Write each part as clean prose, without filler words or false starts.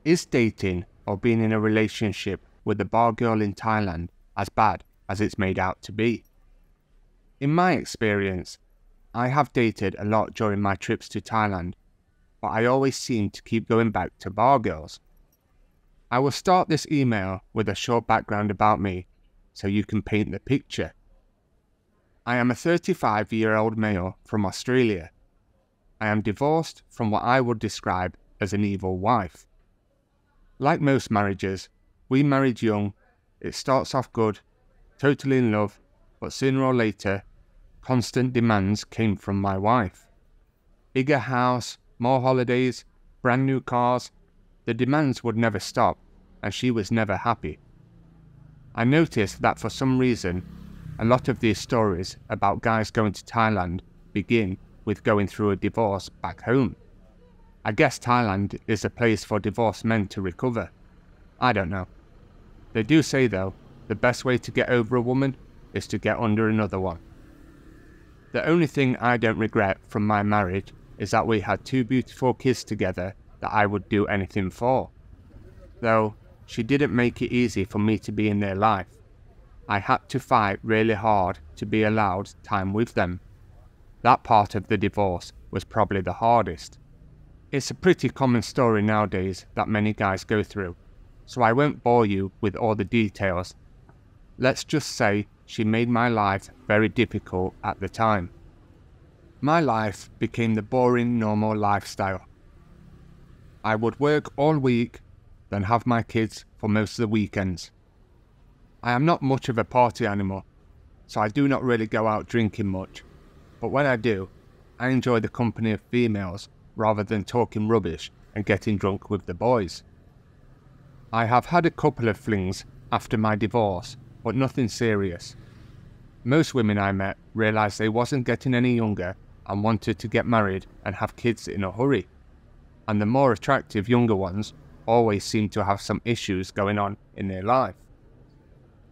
Is dating or being in a relationship with a bar girl in Thailand as bad as it's made out to be? In my experience, I have dated a lot during my trips to Thailand, but I always seem to keep going back to bar girls. I will start this email with a short background about me, so you can paint the picture. I am a 35-year-old male from Australia. I am divorced from what I would describe as an evil wife. Like most marriages, we married young. It starts off good, totally in love, but sooner or later, constant demands came from my wife. Bigger house, more holidays, brand new cars. The demands would never stop, and she was never happy. I noticed that for some reason, a lot of these stories about guys going to Thailand begin with going through a divorce back home. I guess Thailand is a place for divorced men to recover. I don't know. They do say though, the best way to get over a woman is to get under another one. The only thing I don't regret from my marriage is that we had 2 beautiful kids together that I would do anything for. Though, she didn't make it easy for me to be in their life. I had to fight really hard to be allowed time with them. That part of the divorce was probably the hardest. It's a pretty common story nowadays that many guys go through, so I won't bore you with all the details. Let's just say she made my life very difficult at the time. My life became the boring normal lifestyle. I would work all week, then have my kids for most of the weekends. I am not much of a party animal, so I do not really go out drinking much, but when I do, I enjoy the company of females rather than talking rubbish and getting drunk with the boys. I have had a couple of flings after my divorce, but nothing serious. Most women I met realised they wasn't getting any younger and wanted to get married and have kids in a hurry, and the more attractive younger ones always seemed to have some issues going on in their life.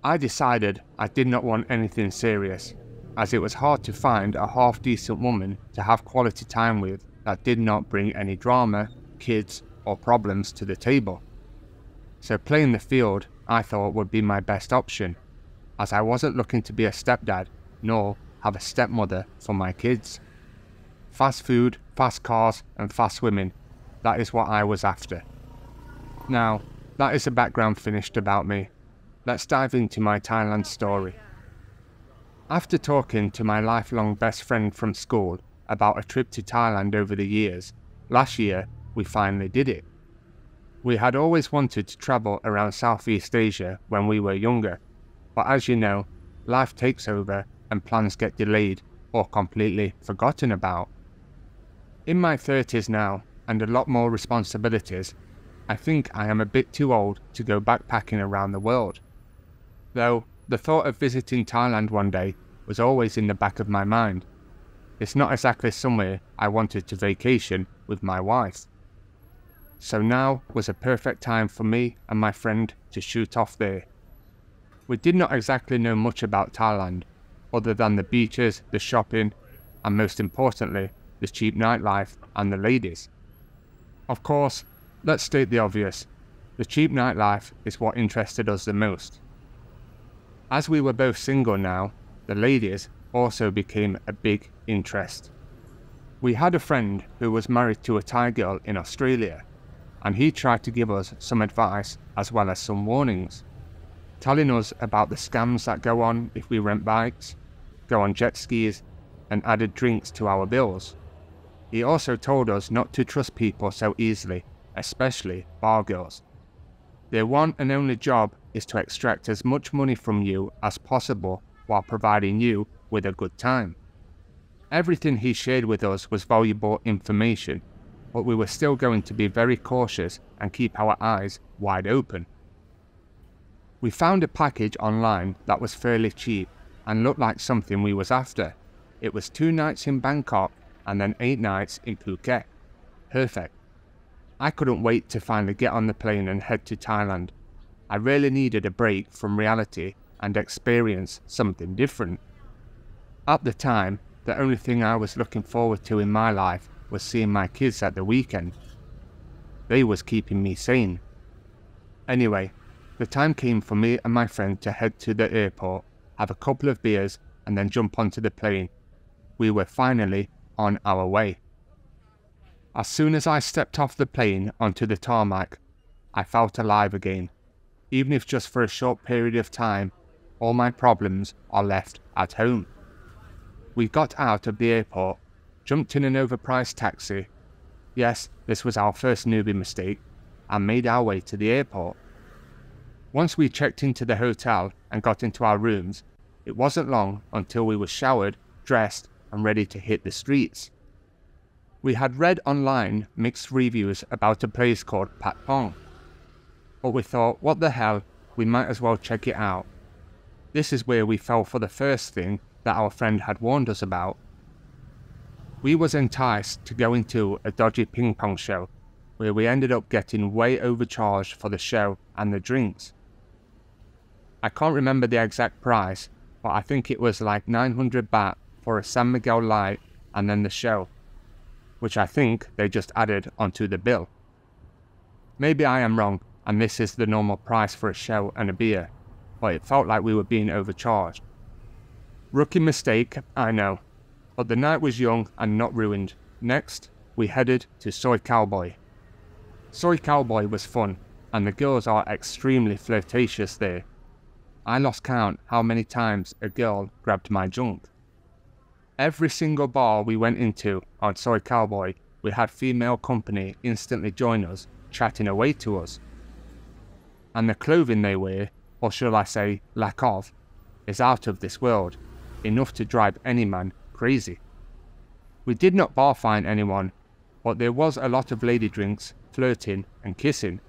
I decided I did not want anything serious, as it was hard to find a half-decent woman to have quality time with that did not bring any drama, kids, or problems to the table. So playing the field I thought would be my best option, as I wasn't looking to be a stepdad nor have a stepmother for my kids. Fast food, fast cars, and fast women, that is what I was after. Now, that is the background finished about me. Let's dive into my Thailand story. After talking to my lifelong best friend from school about a trip to Thailand over the years, last year we finally did it. We had always wanted to travel around Southeast Asia when we were younger, but as you know, life takes over and plans get delayed or completely forgotten about. In my 30s now, and a lot more responsibilities, I think I am a bit too old to go backpacking around the world. Though, the thought of visiting Thailand one day was always in the back of my mind. It's not exactly somewhere I wanted to vacation with my wife. So now was a perfect time for me and my friend to shoot off there. We did not exactly know much about Thailand, other than the beaches, the shopping, and most importantly, the cheap nightlife and the ladies. Of course, let's state the obvious, the cheap nightlife is what interested us the most. As we were both single now, the ladies also became a big interest. We had a friend who was married to a Thai girl in Australia, and he tried to give us some advice as well as some warnings, telling us about the scams that go on if we rent bikes, go on jet skis, and added drinks to our bills. He also told us not to trust people so easily, especially bar girls. Their one and only job is to extract as much money from you as possible while providing you with a good time. Everything he shared with us was valuable information, but we were still going to be very cautious and keep our eyes wide open. We found a package online that was fairly cheap and looked like something we was after. It was 2 nights in Bangkok and then 8 nights in Phuket. Perfect. I couldn't wait to finally get on the plane and head to Thailand. I really needed a break from reality and experience something different. At the time, the only thing I was looking forward to in my life was seeing my kids at the weekend. They was keeping me sane. Anyway, the time came for me and my friend to head to the airport, have a couple of beers, and then jump onto the plane. We were finally on our way. As soon as I stepped off the plane onto the tarmac, I felt alive again. Even if just for a short period of time, all my problems are left at home. We got out of the airport, jumped in an overpriced taxi. Yes, this was our first newbie mistake, and made our way to the airport. Once we checked into the hotel and got into our rooms, it wasn't long until we were showered, dressed, and ready to hit the streets. We had read online mixed reviews about a place called Patpong, but we thought, what the hell, we might as well check it out. This is where we fell for the first thing that our friend had warned us about. We was enticed to go into a dodgy ping pong show, where we ended up getting way overcharged for the show and the drinks. I can't remember the exact price, but I think it was like 900 baht for a San Miguel Light and then the show, which I think they just added onto the bill. Maybe I am wrong and this is the normal price for a show and a beer, but it felt like we were being overcharged. Rookie mistake, I know, but the night was young and not ruined. Next, we headed to Soy Cowboy. Soy Cowboy was fun, and the girls are extremely flirtatious there. I lost count how many times a girl grabbed my junk. Every single bar we went into on Soy Cowboy, we had female company instantly join us, chatting away to us. And the clothing they wear, or shall I say lack of, is out of this world, enough to drive any man crazy. We did not bar find anyone, but there was a lot of lady drinks, flirting and kissing.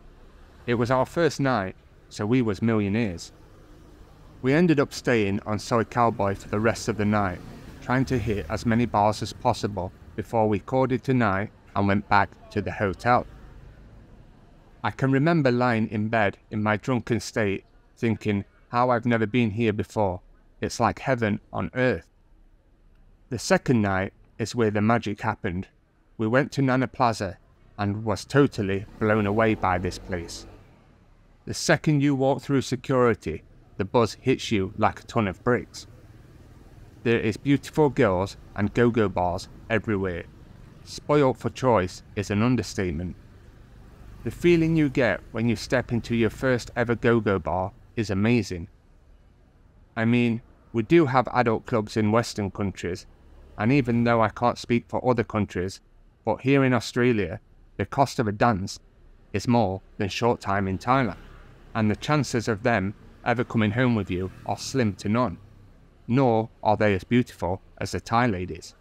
It was our first night, so we was millionaires. We ended up staying on Soy Cowboy for the rest of the night, trying to hit as many bars as possible before we called it a night and went back to the hotel. I can remember lying in bed in my drunken state, thinking how I've never been here before. It's like heaven on earth. The second night is where the magic happened. We went to Nana Plaza and was totally blown away by this place. The second you walk through security, the buzz hits you like a ton of bricks. There is beautiful girls and go-go bars everywhere. Spoiled for choice is an understatement. The feeling you get when you step into your first ever go-go bar is amazing. I mean, we do have adult clubs in Western countries, and even though I can't speak for other countries, but here in Australia, the cost of a dance is more than short time in Thailand, and the chances of them ever coming home with you are slim to none, nor are they as beautiful as the Thai ladies.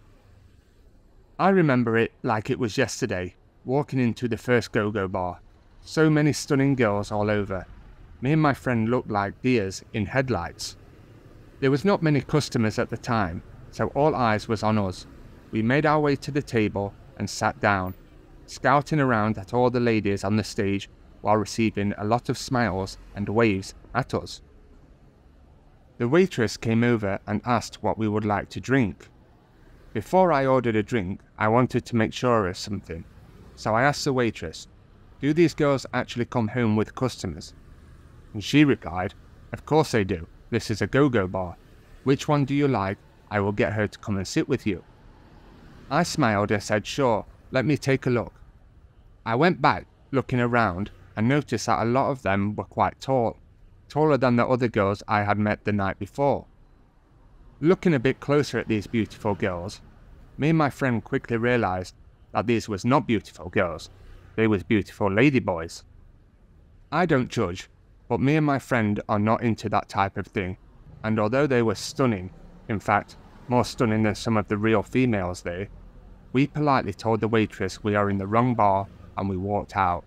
I remember it like it was yesterday, walking into the first go-go bar. So many stunning girls all over. Me and my friend looked like deers in headlights. There was not many customers at the time, so all eyes was on us. We made our way to the table and sat down, scouting around at all the ladies on the stage while receiving a lot of smiles and waves at us. The waitress came over and asked what we would like to drink. Before I ordered a drink, I wanted to make sure of something, so I asked the waitress, "Do these girls actually come home with customers?" And she replied, "Of course they do. This is a go-go bar. Which one do you like? I will get her to come and sit with you." I smiled and said, "Sure, let me take a look." I went back, looking around, and noticed that a lot of them were quite tall, taller than the other girls I had met the night before. Looking a bit closer at these beautiful girls, me and my friend quickly realized that these was not beautiful girls, they was beautiful ladyboys. I don't judge, but me and my friend are not into that type of thing, and although they were stunning, in fact, more stunning than some of the real females there, we politely told the waitress we are in the wrong bar and we walked out.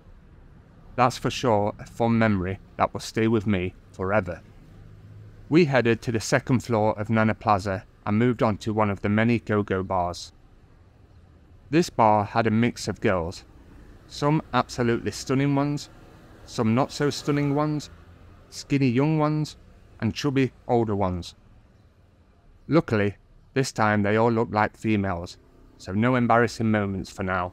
That's for sure a fun memory that will stay with me forever. We headed to the second floor of Nana Plaza and moved on to one of the many go-go bars. This bar had a mix of girls, some absolutely stunning ones, some not so stunning ones, skinny young ones, and chubby older ones. Luckily, this time they all looked like females, so no embarrassing moments for now.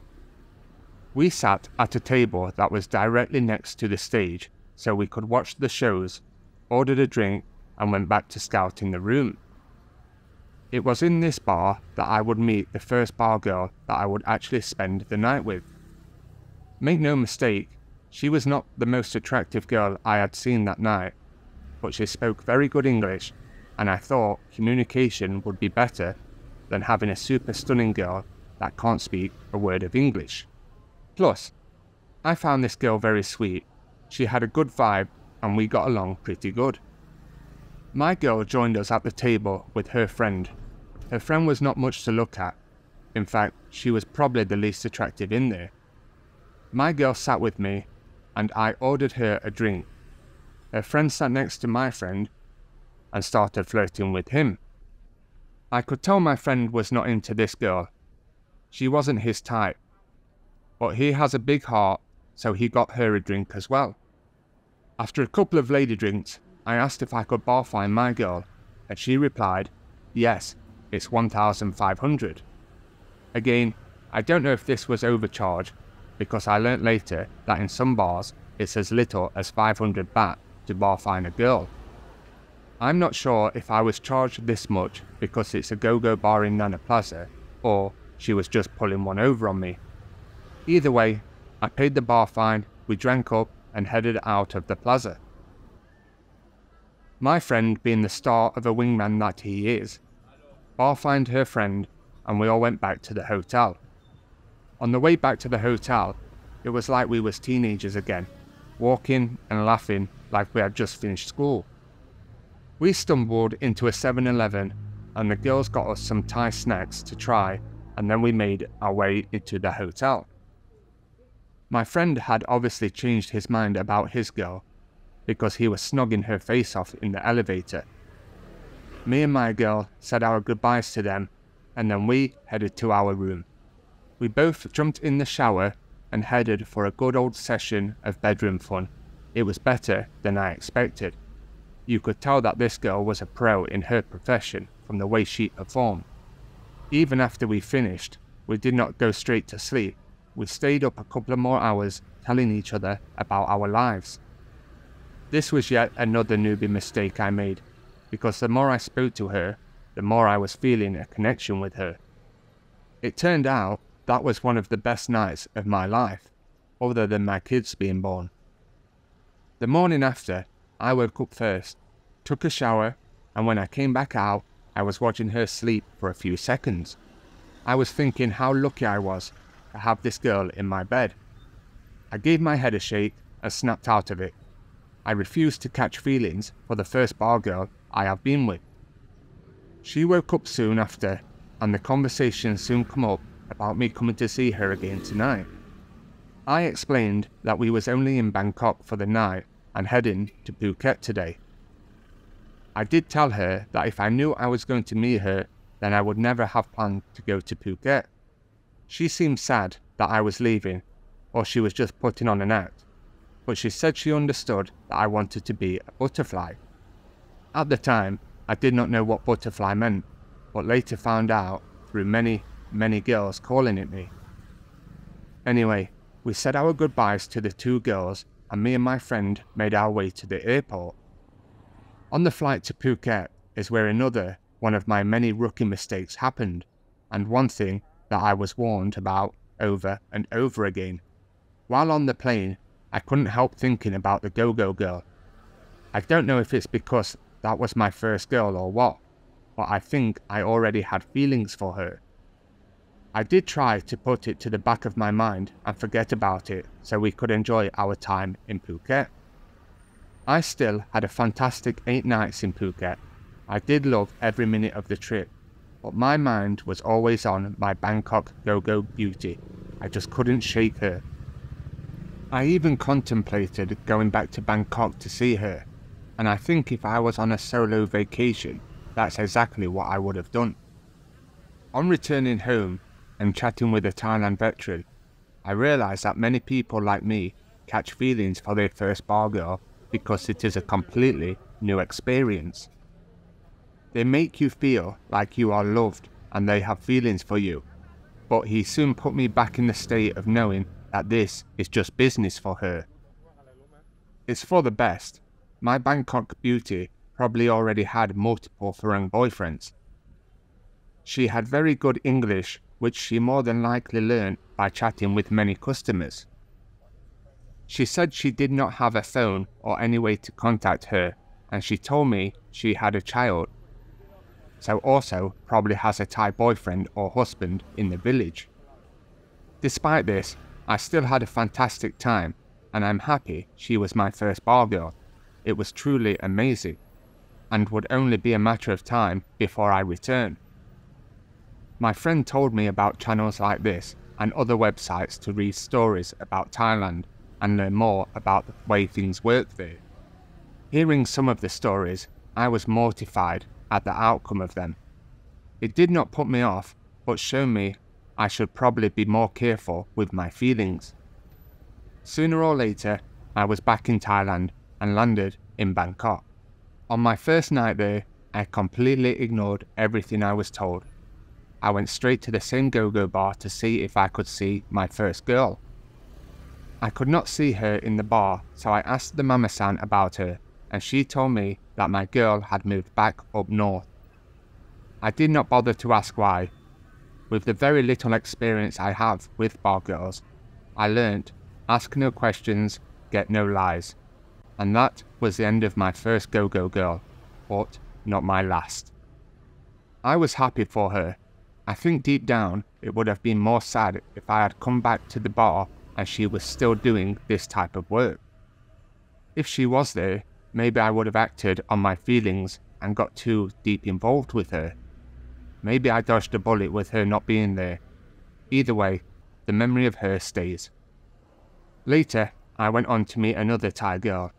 We sat at a table that was directly next to the stage so we could watch the shows, ordered a drink, and went back to scouting the room. It was in this bar that I would meet the first bar girl that I would actually spend the night with. Make no mistake, she was not the most attractive girl I had seen that night, but she spoke very good English, and I thought communication would be better than having a super stunning girl that can't speak a word of English. Plus, I found this girl very sweet. She had a good vibe and we got along pretty good. My girl joined us at the table with her friend. Her friend was not much to look at. In fact, she was probably the least attractive in there. My girl sat with me and I ordered her a drink. Her friend sat next to my friend and started flirting with him. I could tell my friend was not into this girl. She wasn't his type. But he has a big heart, so he got her a drink as well. After a couple of lady drinks, I asked if I could bar fine my girl, and she replied, yes, it's 1,500. Again, I don't know if this was overcharge, because I learnt later that in some bars it's as little as 500 baht to bar fine a girl. I'm not sure if I was charged this much because it's a go-go bar in Nana Plaza, or she was just pulling one over on me. Either way, I paid the bar fine, we drank up and headed out of the plaza. My friend, being the star of a wingman that he is, bar fined her friend and we all went back to the hotel. On the way back to the hotel, it was like we was teenagers again, walking and laughing like we had just finished school. We stumbled into a 7-Eleven and the girls got us some Thai snacks to try, and then we made our way into the hotel. My friend had obviously changed his mind about his girl, because he was snogging her face off in the elevator. Me and my girl said our goodbyes to them, and then we headed to our room. We both jumped in the shower and headed for a good old session of bedroom fun. It was better than I expected. You could tell that this girl was a pro in her profession from the way she performed. Even after we finished, we did not go straight to sleep. We stayed up a couple of more hours telling each other about our lives. This was yet another newbie mistake I made, because the more I spoke to her, the more I was feeling a connection with her. It turned out that was one of the best nights of my life, other than my kids being born. The morning after, I woke up first, took a shower, and when I came back out, I was watching her sleep for a few seconds. I was thinking how lucky I was to have this girl in my bed. I gave my head a shake and snapped out of it. I refused to catch feelings for the first bar girl I have been with. She woke up soon after, and the conversation soon come up about me coming to see her again tonight. I explained that we was only in Bangkok for the night and heading to Phuket today. I did tell her that if I knew I was going to meet her, then I would never have planned to go to Phuket. She seemed sad that I was leaving, or she was just putting on an act, but she said she understood that I wanted to be a butterfly. At the time, I did not know what butterfly meant, but later found out through many girls calling it me. Anyway, we said our goodbyes to the two girls, and me and my friend made our way to the airport. On the flight to Phuket is where another one of my many rookie mistakes happened, and one thing that I was warned about over and over again. While on the plane, I couldn't help thinking about the go-go girl. I don't know if it's because that was my first girl or what, but I think I already had feelings for her. I did try to put it to the back of my mind and forget about it so we could enjoy our time in Phuket. I still had a fantastic 8 nights in Phuket. I did love every minute of the trip, but my mind was always on my Bangkok go-go beauty. I just couldn't shake her. I even contemplated going back to Bangkok to see her, and I think if I was on a solo vacation, that's exactly what I would have done. On returning home and chatting with a Thailand veteran, I realised that many people like me catch feelings for their first bar girl because it is a completely new experience. They make you feel like you are loved and they have feelings for you, but he soon put me back in the state of knowing that this is just business for her. It's for the best. My Bangkok beauty probably already had multiple foreign boyfriends. She had very good English, which she more than likely learned by chatting with many customers. She said she did not have a phone or any way to contact her, and she told me she had a child, so also probably has a Thai boyfriend or husband in the village. Despite this, I still had a fantastic time, and I'm happy she was my first bar girl. It was truly amazing, and would only be a matter of time before I return. My friend told me about channels like this and other websites to read stories about Thailand and learn more about the way things work there. Hearing some of the stories, I was mortified at the outcome of them. It did not put me off, but showed me I should probably be more careful with my feelings. Sooner or later, I was back in Thailand and landed in Bangkok. On my first night there, I completely ignored everything I was told. I went straight to the same go-go bar to see if I could see my first girl. I could not see her in the bar, so I asked the mama-san about her, and she told me that my girl had moved back up north. I did not bother to ask why. With the very little experience I have with bar girls, I learnt, ask no questions, get no lies. And that was the end of my first go-go girl, but not my last. I was happy for her. I think deep down it would have been more sad if I had come back to the bar and she was still doing this type of work. If she was there, maybe I would have acted on my feelings and got too deep involved with her. Maybe I dodged a bullet with her not being there. Either way, the memory of her stays. Later, I went on to meet another Thai girl.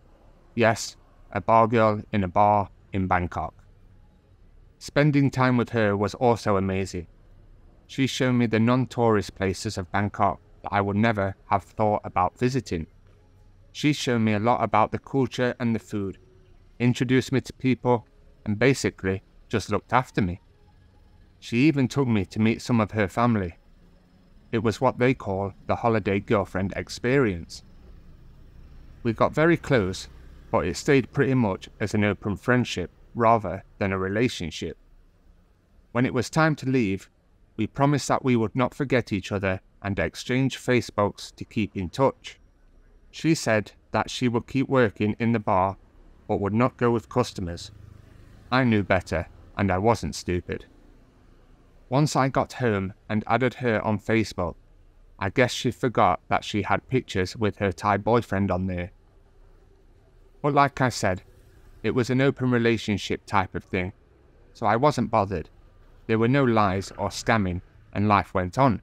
Yes, a bar girl in a bar in Bangkok. Spending time with her was also amazing. She showed me the non-tourist places of Bangkok that I would never have thought about visiting. She showed me a lot about the culture and the food, introduced me to people, and basically just looked after me. She even took me to meet some of her family. It was what they call the holiday girlfriend experience. We got very close, but it stayed pretty much as an open friendship rather than a relationship. When it was time to leave, we promised that we would not forget each other and exchange Facebooks to keep in touch. She said that she would keep working in the bar but would not go with customers. I knew better, and I wasn't stupid. Once I got home and added her on Facebook, I guess she forgot that she had pictures with her Thai boyfriend on there. But like I said, it was an open relationship type of thing, so I wasn't bothered. There were no lies or scamming, and life went on.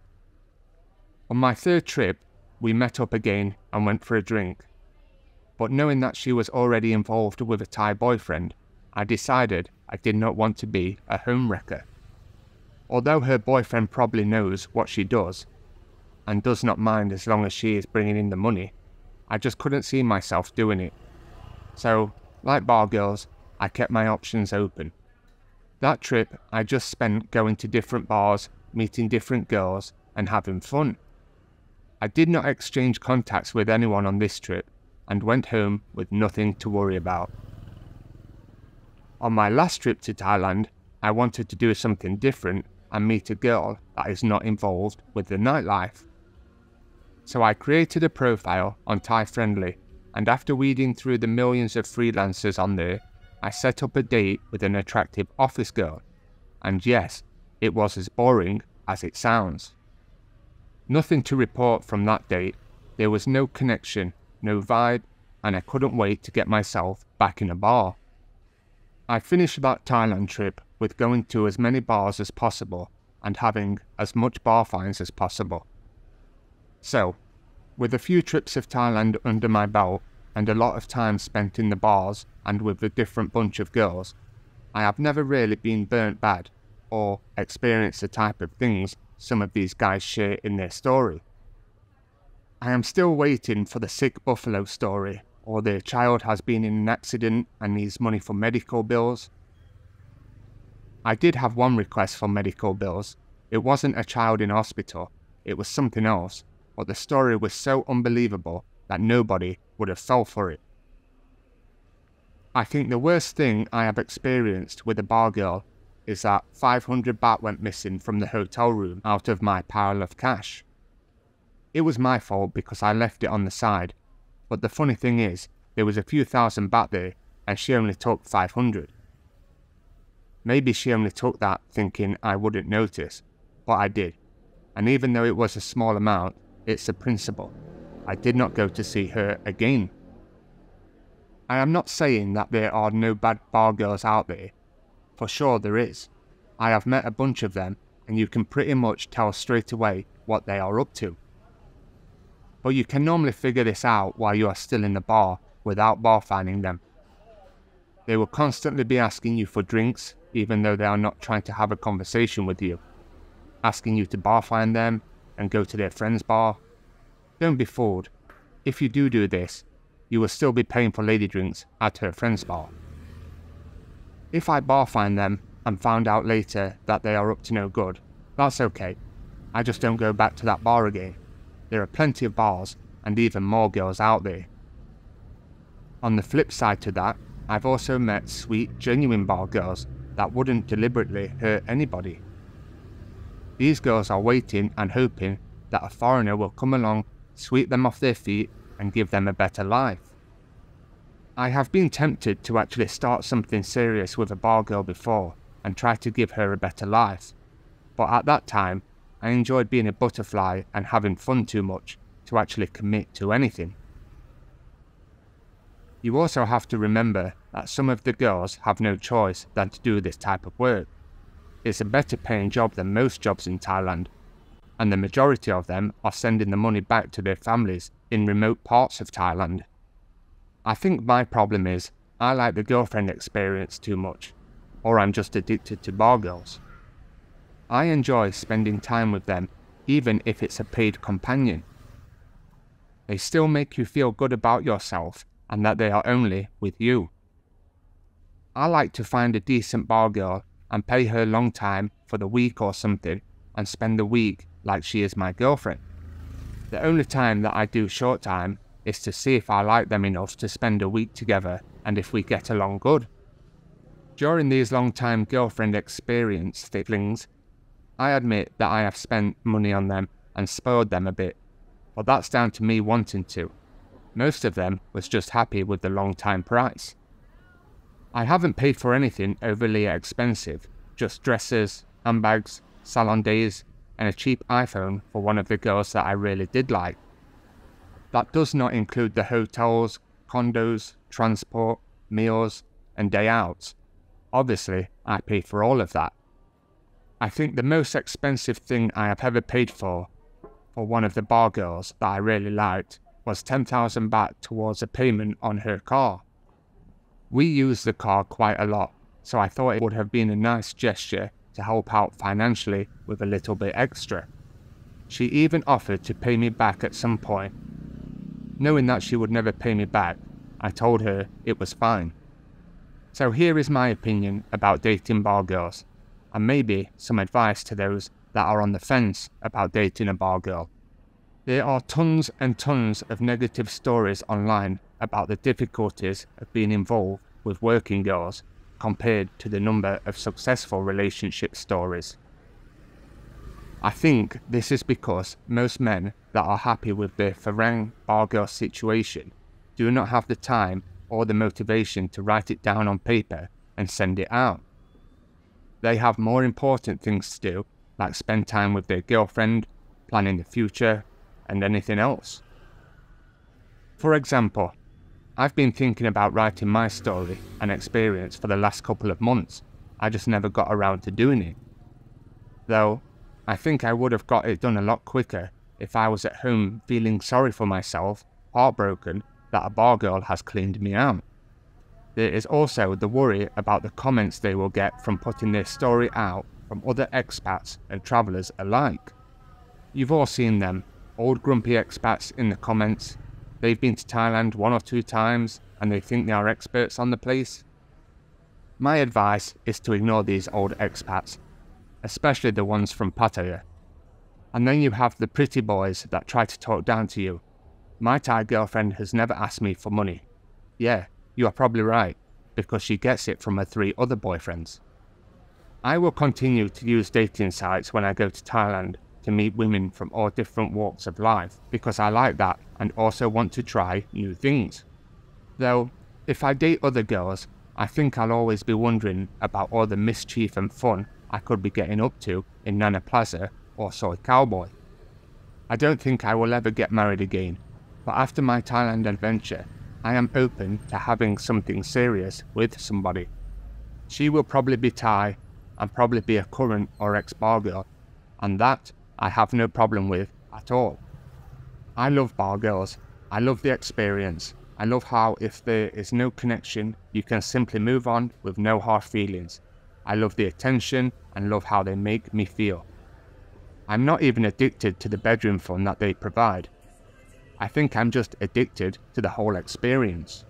On my third trip, we met up again and went for a drink. But knowing that she was already involved with a Thai boyfriend, I decided I did not want to be a homewrecker. Although her boyfriend probably knows what she does, and does not mind as long as she is bringing in the money, I just couldn't see myself doing it. So, like bar girls, I kept my options open. That trip I just spent going to different bars, meeting different girls, and having fun. I did not exchange contacts with anyone on this trip, and went home with nothing to worry about. On my last trip to Thailand, I wanted to do something different and meet a girl that is not involved with the nightlife. So I created a profile on Thai Friendly, and after weeding through the millions of freelancers on there, I set up a date with an attractive office girl. And yes, it was as boring as it sounds. Nothing to report from that date. There was no connection, no vibe, and I couldn't wait to get myself back in a bar. I finished that Thailand trip with going to as many bars as possible and having as much bar finds as possible. So, with a few trips of Thailand under my belt and a lot of time spent in the bars and with a different bunch of girls, I have never really been burnt bad or experienced the type of things some of these guys share in their story. I am still waiting for the sick buffalo story, or their child has been in an accident and needs money for medical bills. I did have one request for medical bills. It wasn't a child in hospital, it was something else, but the story was so unbelievable that nobody would have fell for it. I think the worst thing I have experienced with a bar girl is that 500 baht went missing from the hotel room out of my pile of cash. It was my fault because I left it on the side, but the funny thing is, there was a few thousand baht there and she only took 500. Maybe she only took that thinking I wouldn't notice, but I did. And even though it was a small amount, it's a principle. I did not go to see her again. I am not saying that there are no bad bar girls out there. For sure there is. I have met a bunch of them and you can pretty much tell straight away what they are up to. But you can normally figure this out while you are still in the bar without bar finding them. They will constantly be asking you for drinks even though they are not trying to have a conversation with you. Asking you to bar find them and go to their friend's bar. Don't be fooled. If you do this, you will still be paying for lady drinks at her friend's bar. If I bar find them and found out later that they are up to no good, that's okay. I just don't go back to that bar again. There are plenty of bars and even more girls out there. On the flip side to that, I've also met sweet, genuine bar girls that wouldn't deliberately hurt anybody. These girls are waiting and hoping that a foreigner will come along, sweep them off their feet and give them a better life. I have been tempted to actually start something serious with a bar girl before and try to give her a better life, but at that time I enjoyed being a butterfly and having fun too much to actually commit to anything. You also have to remember that some of the girls have no choice than to do this type of work. It's a better paying job than most jobs in Thailand, and the majority of them are sending the money back to their families in remote parts of Thailand. I think my problem is I like the girlfriend experience too much, or I'm just addicted to bar girls. I enjoy spending time with them even if it's a paid companion. They still make you feel good about yourself and that they are only with you. I like to find a decent bar girl and pay her long time for the week or something and spend the week like she is my girlfriend. The only time that I do short time is to see if I like them enough to spend a week together and if we get along good. During these long time girlfriend experience flings, I admit that I have spent money on them and spoiled them a bit, but that's down to me wanting to. Most of them was just happy with the long time price. I haven't paid for anything overly expensive, just dresses, handbags, salon days, and a cheap iPhone for one of the girls that I really did like. That does not include the hotels, condos, transport, meals, and day outs. Obviously, I paid for all of that. I think the most expensive thing I have ever paid for one of the bar girls that I really liked, was 10,000 baht towards a payment on her car. We use the car quite a lot, so I thought it would have been a nice gesture to help out financially with a little bit extra. She even offered to pay me back at some point. Knowing that she would never pay me back, I told her it was fine. So here is my opinion about dating bar girls, and maybe some advice to those that are on the fence about dating a bar girl. There are tons and tons of negative stories online about the difficulties of being involved with working girls compared to the number of successful relationship stories. I think this is because most men that are happy with their Farang bar girl situation do not have the time or the motivation to write it down on paper and send it out. They have more important things to do, like spend time with their girlfriend, planning the future, and anything else. For example, I've been thinking about writing my story and experience for the last couple of months. I just never got around to doing it. Though, I think I would have got it done a lot quicker if I was at home feeling sorry for myself, heartbroken that a bar girl has cleaned me out. There is also the worry about the comments they will get from putting their story out from other expats and travellers alike. You've all seen them, old grumpy expats in the comments. They've been to Thailand 1 or 2 times and they think they are experts on the place. My advice is to ignore these old expats, especially the ones from Pattaya. And then you have the pretty boys that try to talk down to you. My Thai girlfriend has never asked me for money. Yeah, you are probably right, because she gets it from her 3 other boyfriends. I will continue to use dating sites when I go to Thailand to meet women from all different walks of life, because I like that and also want to try new things. Though, if I date other girls, I think I'll always be wondering about all the mischief and fun I could be getting up to in Nana Plaza or Soy Cowboy. I don't think I will ever get married again, but after my Thailand adventure, I am open to having something serious with somebody. She will probably be Thai and probably be a current or ex-bar girl, and that I have no problem with at all. I love bar girls. I love the experience. I love how if there is no connection, you can simply move on with no hard feelings. I love the attention and love how they make me feel. I'm not even addicted to the bedroom fun that they provide. I think I'm just addicted to the whole experience.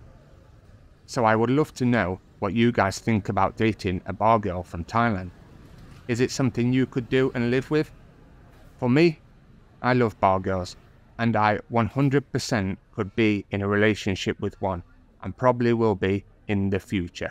So I would love to know what you guys think about dating a bar girl from Thailand. Is it something you could do and live with? For me, I love bar girls, and I 100% could be in a relationship with one, and probably will be in the future.